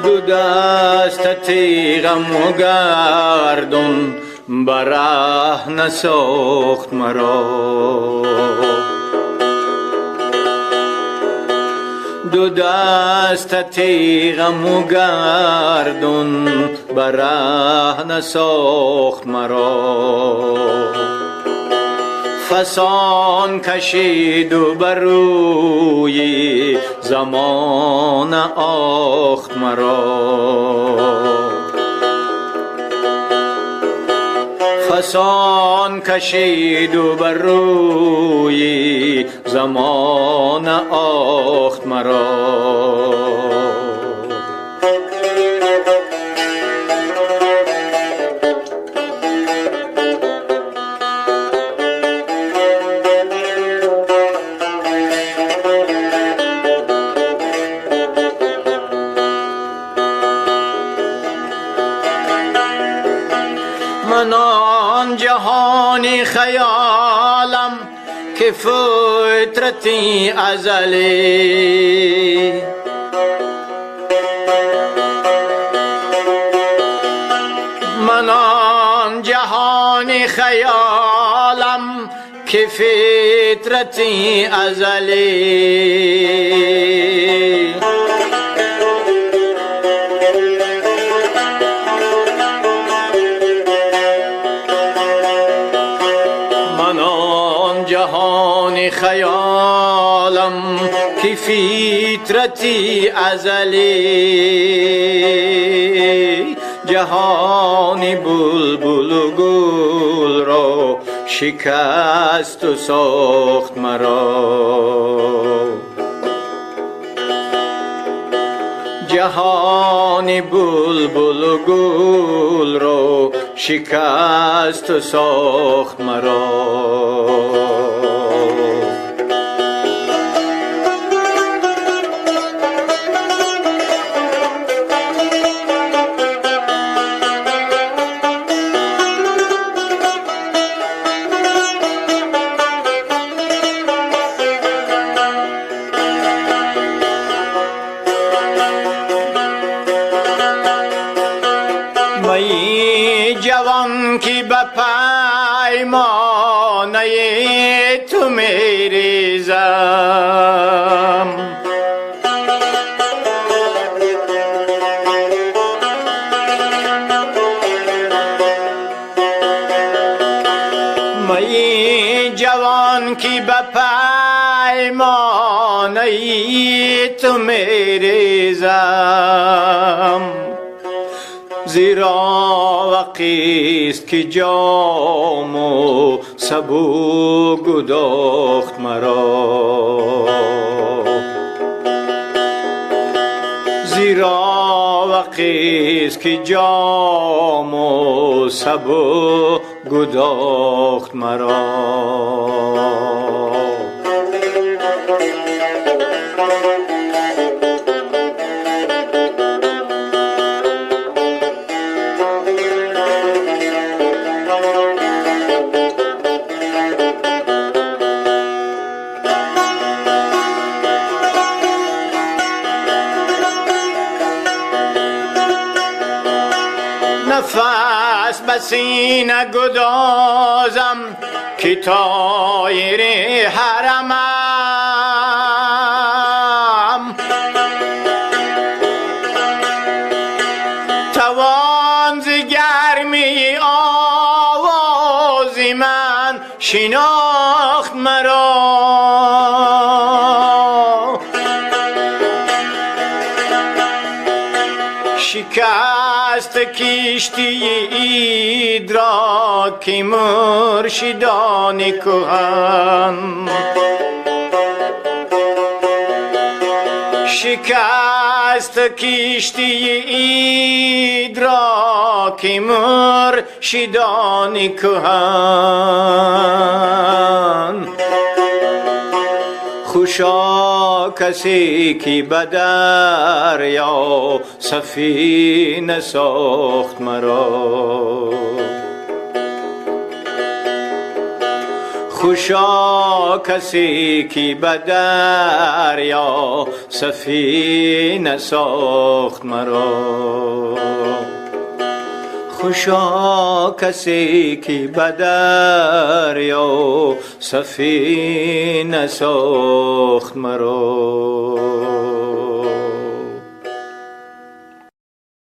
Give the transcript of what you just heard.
دو دست تیغم و گردون بره نساخت مرا، دو دست تیغم و گردون بره نساخت مرا، فسان کشید و بر روی زمان آخت مرا، فسان کشید و بر روی زمان آخت مرا. من آن جهانی خیالم که فطرتی ازلی، من آن جهانی خیالم که فطرتی ازلی، جهان خیالم که فطرتی ازلی، جهانی بلبل و گل را شکست و ساخت مرا، جهانی بلبل و گل را شکست و ساخت مرا. می جوان کی به پیمانه تو میریزم، می جوان کی به پیمانه تو میریزم، زیرا وقیست که جام و سبو گداخت مرا، زیرا وقیست که جام و سبو گداخت مرا. نفس به سینه گدازم که طایر حرمم، توان ز گرمی آواز من شناخت مرا، شکست کشتی ادراک مرشدان کهن، شکست کشتی ادراک مرشدان کهن. خوشا کسی که به دریا سفینه ساخت مرا. خوشا کسی که به دریا سفینه ساخت مرا. خوشا کسی که به دریا سفینه ساخت مرا.